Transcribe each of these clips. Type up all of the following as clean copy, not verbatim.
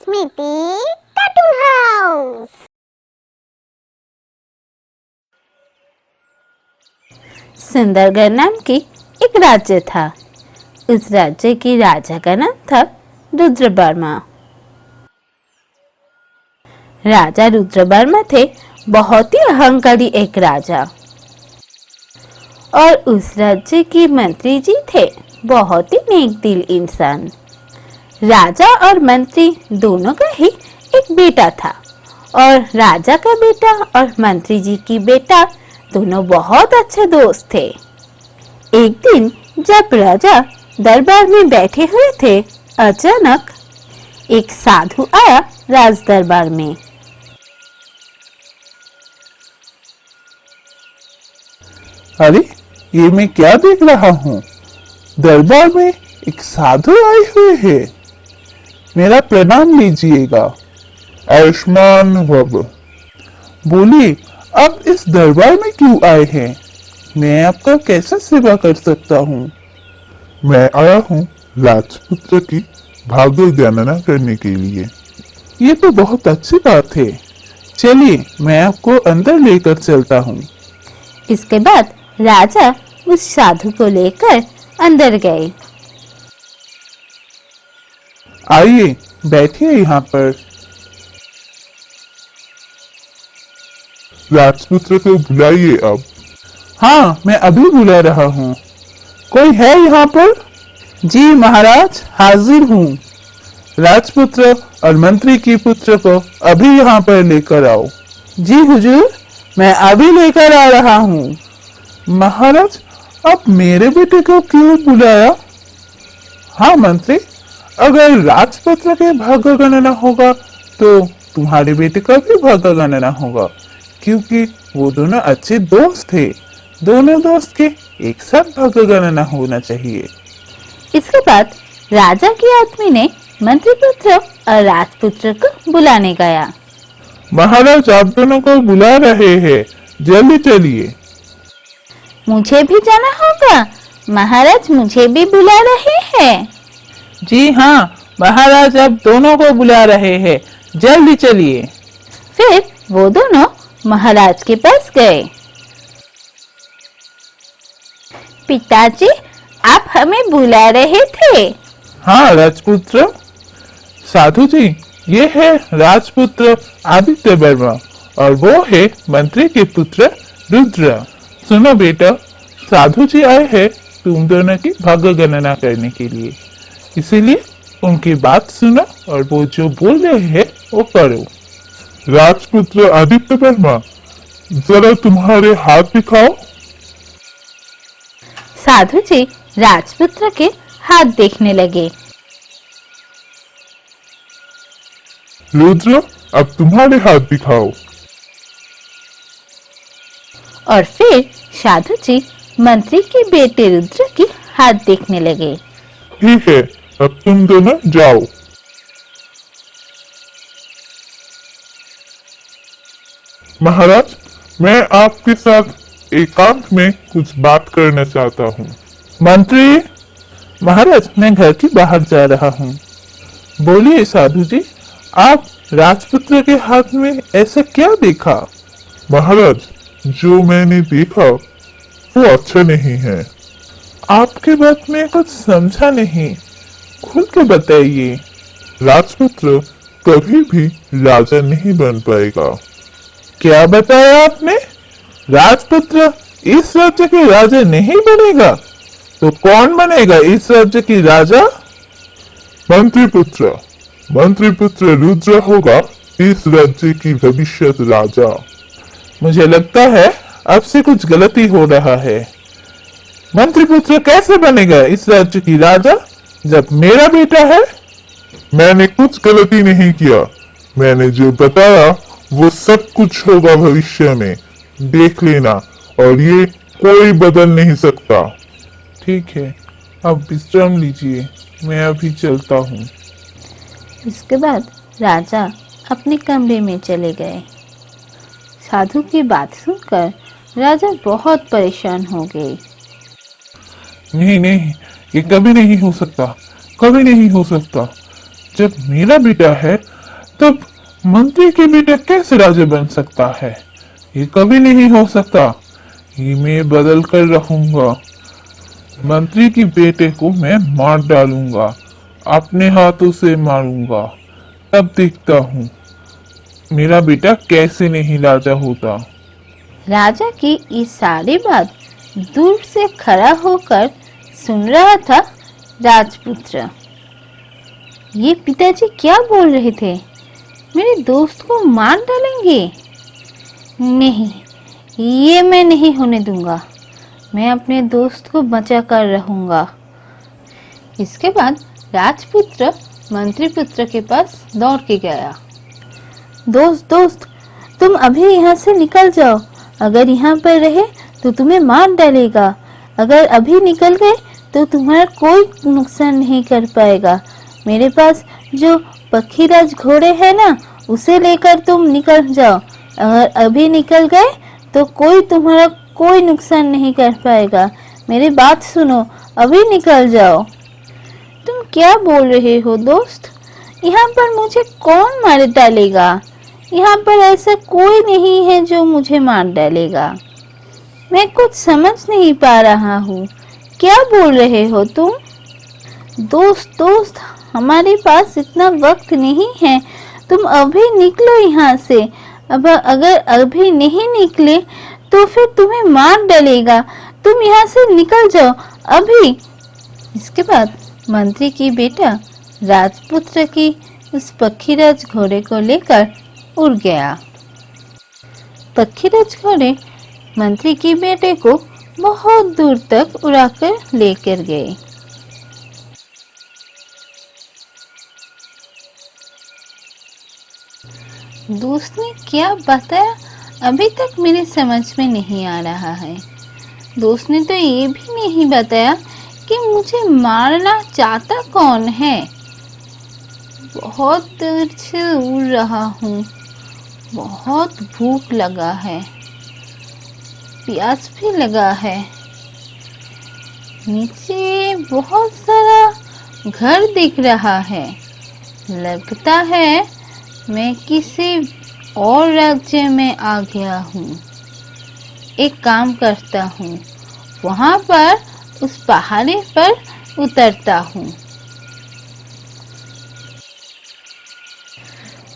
स्मिटी cartoon house. Sundargarh नाम की एक राज्य था। उस राज्य के राजा का नाम था रुद्रवर्मा। राजा रुद्रवर्मा थे बहुत ही अहंकारी एक राजा, और उस राज्य के मंत्री जी थे बहुत ही नेक दिल इंसान। राजा और मंत्री दोनों का ही एक बेटा था, और राजा का बेटा और मंत्री जी की बेटा दोनों बहुत अच्छे दोस्त थे। एक दिन जब राजा दरबार में बैठे हुए थे, अचानक एक साधु आया राज दरबार में। अरे, ये मैं क्या देख रहा हूँ? दरबार में एक साधु आए हुए हैं। मेरा प्रणाम लीजिएगा। आयुष्मान भव। बोलिए, आप इस दरबार में क्यों आए हैं? मैं आपका कैसा सेवा कर सकता हूँ? मैं आया हूँ राजपुत्र की भाग्य गणना करने के लिए। ये तो बहुत अच्छी बात है। चलिए, मैं आपको अंदर लेकर चलता हूँ। इसके बाद राजा उस साधु को लेकर अंदर गए। आइए, बैठिए यहाँ पर। राजपुत्र को बुलाइए अब। हाँ, मैं अभी बुला रहा हूँ। कोई है यहाँ पर? जी महाराज, हाजिर हूँ। राजपुत्र और मंत्री की पुत्र को अभी यहाँ पर लेकर आओ। जी हुजूर, मैं अभी लेकर आ रहा हूँ। महाराज, आप मेरे बेटे को क्यों बुलाया? हाँ मंत्री, अगर राजपुत्र के भाग्य गणना होगा तो तुम्हारे बेटे का भी भाग्य गणना होगा, क्योंकि वो दोनों अच्छे दोस्त थे। दोनों दोस्त के एक साथ भाग्य गणना होना चाहिए। इसके बाद राजा के आदमी ने मंत्री पुत्र और राजपुत्र को बुलाने गया। महाराज, आप दोनों को बुला रहे हैं, जल्दी चलिए। मुझे भी जाना होगा महाराज, मुझे भी बुला रहे हैं। जी हाँ महाराज, आप दोनों को बुला रहे हैं, जल्दी चलिए। फिर वो दोनों महाराज के पास गए। पिताजी, आप हमें बुला रहे थे? हाँ राजपुत्र। साधु जी, ये है राजपुत्र आदित्य वर्मा, और वो है मंत्री के पुत्र रुद्र। सुनो बेटा, साधु जी आए हैं तुम दोनों की भाग्य गणना करने के लिए, इसीलिए उनकी बात सुनो और वो जो बोल रहे हैं वो करो। राजपुत्र आदित्य वर्मा, जरा तुम्हारे हाथ दिखाओ। साधु जी राजपुत्र के हाथ देखने लगे। रुद्र, अब तुम्हारे हाथ दिखाओ। और फिर साधु जी मंत्री के बेटे रुद्र के हाथ देखने लगे। ठीक है, अब तुम दोनों जाओ। महाराज, मैं आपके साथ एकांत में कुछ बात करना चाहता हूँ। मंत्री, महाराज मैं घर के बाहर जा रहा हूँ। बोलिए साधु जी, आप राजपुत्र के हाथ में ऐसा क्या देखा? महाराज, जो मैंने देखा वो अच्छा नहीं है। आपके बात में कुछ समझा नहीं, खुल के बताइए। राजपुत्र कभी भी राजा नहीं बन पाएगा। क्या बताया आपने? राजपुत्र इस राज्य के राजा नहीं बनेगा? तो कौन बनेगा इस राज्य की राजा? मंत्रीपुत्र। मंत्रीपुत्र रुद्र होगा इस राज्य की भविष्य राजा। मुझे लगता है आपसे कुछ गलती हो रहा है। मंत्रीपुत्र कैसे बनेगा इस राज्य की राजा जब मेरा बेटा है? मैंने कुछ गलती नहीं किया। मैंने जो बताया वो सब कुछ होगा भविष्य में, देख लेना, और ये कोई बदल नहीं सकता। ठीक है, अब विश्राम लीजिए, मैं अभी चलता हूँ। इसके बाद राजा अपने कमरे में चले गए। साधु की बात सुनकर राजा बहुत परेशान हो गए। नहीं नहीं, ये कभी नहीं हो सकता, कभी नहीं हो सकता। जब मेरा बेटा है तब मंत्री के बेटा कैसे राजा बन सकता है? ये कभी नहीं हो सकता। ये मैं बदल कर रहूंगा। मंत्री के बेटे को मैं मार डालूंगा, अपने हाथों से मारूंगा। तब देखता हूँ मेरा बेटा कैसे नहीं राजा होता। राजा की ये सारी बात दूर से खड़ा होकर सुन रहा था राजपुत्र। ये पिताजी क्या बोल रहे थे? मेरे दोस्त को मार डालेंगे? नहीं, ये मैं नहीं होने दूंगा। मैं अपने दोस्त को बचा कर रहूंगा। इसके बाद राजपुत्र मंत्री पुत्र के पास दौड़ के गया। दोस्त, तुम अभी यहाँ से निकल जाओ। अगर यहाँ पर रहे तो तुम्हें मार डालेगा। अगर अभी निकल गए तो तुम्हारा कोई नुकसान नहीं कर पाएगा। मेरे पास जो पखीराज घोड़े हैं ना, उसे लेकर तुम निकल जाओ। अगर अभी निकल गए तो कोई तुम्हारा कोई नुकसान नहीं कर पाएगा। मेरी बात सुनो, अभी निकल जाओ। तुम क्या बोल रहे हो दोस्त? यहाँ पर मुझे कौन मार डालेगा? यहाँ पर ऐसा कोई नहीं है जो मुझे मार डालेगा। मैं कुछ समझ नहीं पा रहा हूँ। क्या बोल रहे हो तुम? दोस्त, हमारे पास इतना वक्त नहीं है। तुम अभी निकलो यहाँ से। अब अगर अभी नहीं निकले तो फिर तुम्हें मार डालेगा। तुम यहाँ से निकल जाओ अभी। इसके बाद मंत्री की बेटा राजपुत्र की उस पखीराज घोड़े को लेकर उड़ गया। पखीराज घोड़े मंत्री के बेटे को बहुत दूर तक उड़ाकर लेकर गए। दोस्त ने क्या बताया अभी तक मेरे समझ में नहीं आ रहा है। दोस्त ने तो ये भी नहीं बताया कि मुझे मारना चाहता कौन है। बहुत देर से उड़ रहा हूँ, बहुत भूख लगा है, प्यास भी लगा है। नीचे बहुत सारा घर दिख रहा है। लगता है मैं किसी और राज्य में आ गया हूँ। एक काम करता हूँ, वहाँ पर उस पहाड़ी पर उतरता हूँ।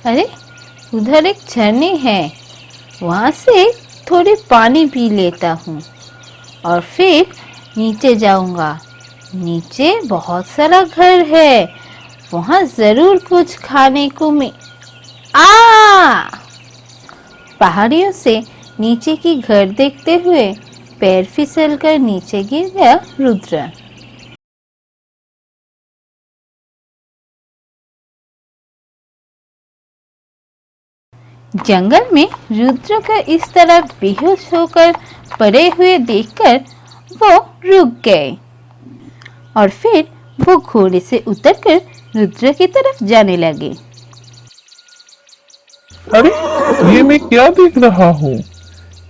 अरे, उधर एक झरने है, वहाँ से थोड़े पानी पी लेता हूँ और फिर नीचे जाऊंगा। नीचे बहुत सारा घर है, वहाँ जरूर कुछ खाने को पहाड़ियों से नीचे की घर देखते हुए पैर फिसलकर नीचे गिर गया रुद्र। जंगल में रुद्र का इस तरह बेहोश होकर पड़े हुए देखकर वो रुक गए और फिर वो घोड़े से उतरकर रुद्र की तरफ जाने लगे। अरे, ये मैं क्या देख रहा हूँ?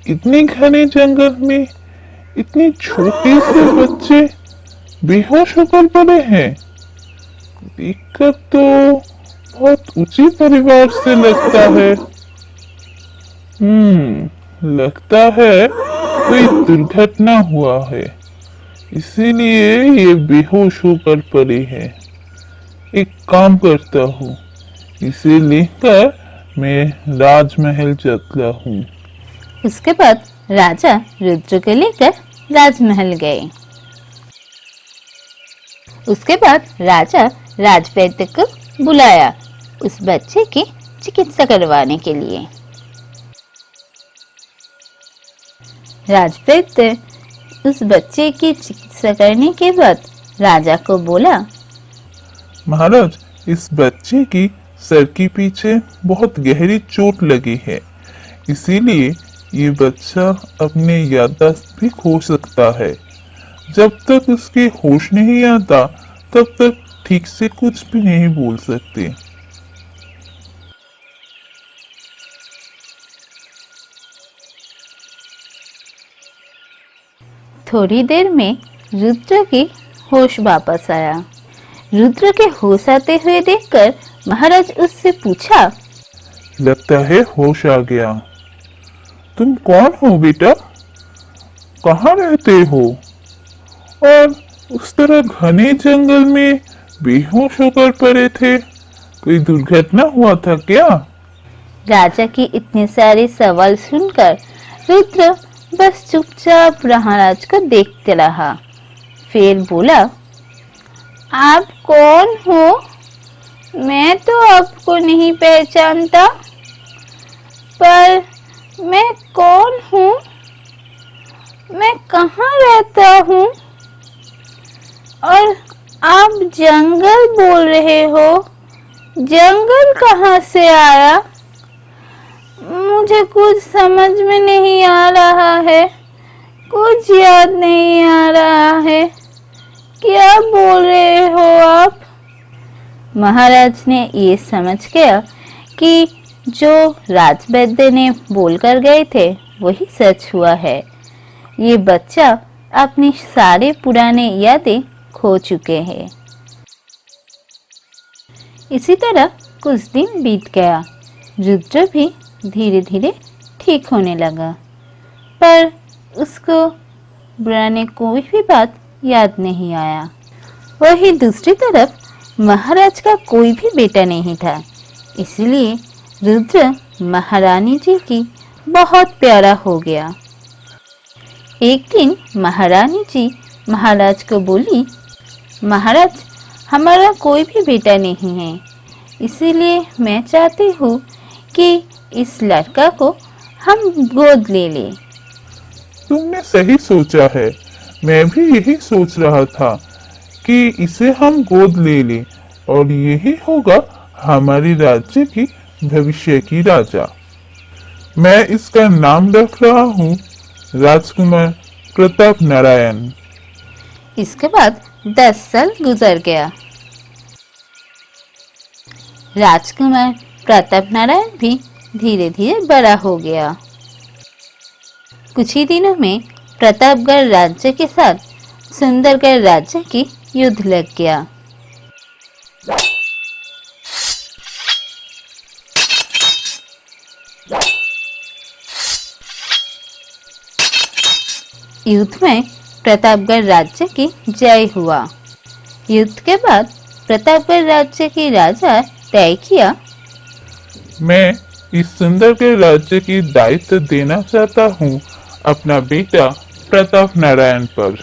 इतने घने जंगल में इतने छोटे से बच्चे बेहोश होकर पड़े हैं। देखकर तो बहुत ऊंचे परिवार से लगता है। लगता है कोई दुर्घटना हुआ है, इसीलिए ये बेहोश होकर पड़े हैं। एक काम करता हूँ, इसे लेकर मैं राजमहल चलता हूँ। उसके बाद राजा रुद्र को लेकर राजमहल गए। उसके बाद राजा राजवैद्य को बुलाया उस बच्चे की चिकित्सा करवाने के लिए। राजवैद्य उस बच्चे की चिकित्सा करने के बाद राजा को बोला, महाराज, इस बच्चे की सर के पीछे बहुत गहरी चोट लगी है, इसीलिए ये बच्चा अपने याददाश्त भी खो सकता है। जब तक उसके होश नहीं आता तब तक ठीक से कुछ भी नहीं बोल सकते। थोड़ी देर में रुद्र की होश वापस आया। रुद्र के होश आते हुए देखकर महाराज उससे पूछा, लगता है होश आ गया। तुम कौन हो बेटा? कहाँ रहते हो? और उस तरह घने जंगल में बेहोश होकर पड़े थे, कोई दुर्घटना हुआ था क्या? राजा के इतने सारे सवाल सुनकर रुद्र बस चुपचाप महाराज को देखते रहा। फिर बोला, आप कौन हो? मैं तो आपको नहीं पहचानता, पर मैं कौन हूँ? मैं कहाँ रहता हूँ? और आप जंगल बोल रहे हो, जंगल कहाँ से आया? मुझे कुछ समझ में नहीं आ रहा है, कुछ याद नहीं आ रहा है, क्या बोल रहे हो आप? महाराज ने ये समझ गया कि जो राजवैद्य ने बोलकर गए थे वही सच हुआ है। ये बच्चा अपनी सारे पुराने यादें खो चुके हैं। इसी तरह कुछ दिन बीत गया। रुद्र भी धीरे धीरे ठीक होने लगा, पर उसको पुराने कोई भी बात याद नहीं आया। वही दूसरी तरफ महाराज का कोई भी बेटा नहीं था, इसलिए रुद्र महारानी जी की बहुत प्यारा हो गया। एक दिन महारानी जी महाराज को बोली, महाराज, हमारा कोई भी बेटा नहीं है, इसीलिए मैं चाहती हूँ कि इस लड़का को हम गोद ले लें। तुमने सही सोचा है, मैं भी यही सोच रहा था कि इसे हम गोद ले लें और यही होगा हमारे राज्य की भविष्य की राजा। मैं इसका नाम रख रहा हूँ राजकुमार प्रताप नारायण। इसके बाद 10 साल गुजर गया। राजकुमार प्रताप नारायण भी धीरे धीरे बड़ा हो गया। कुछ ही दिनों में प्रतापगढ़ राज्य के साथ सुंदरगढ़ राज्य की युद्ध लग गया। युद्ध में प्रतापगढ़ राज्य की जय हुआ। युद्ध के बाद प्रतापगढ़ राज्य की राजा तय किया, मैं इस सुंदरगढ़ राज्य की दायित्व देना चाहता हूँ अपना बेटा प्रताप नारायण पर।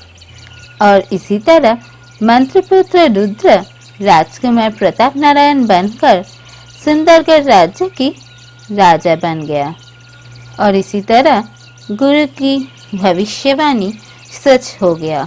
और इसी तरह मंत्रपुत्र रुद्र राजकुमार प्रताप नारायण बनकर सुंदरगढ़ राज्य की राजा बन गया। और इसी तरह गुरु की भविष्यवाणी सच हो गया।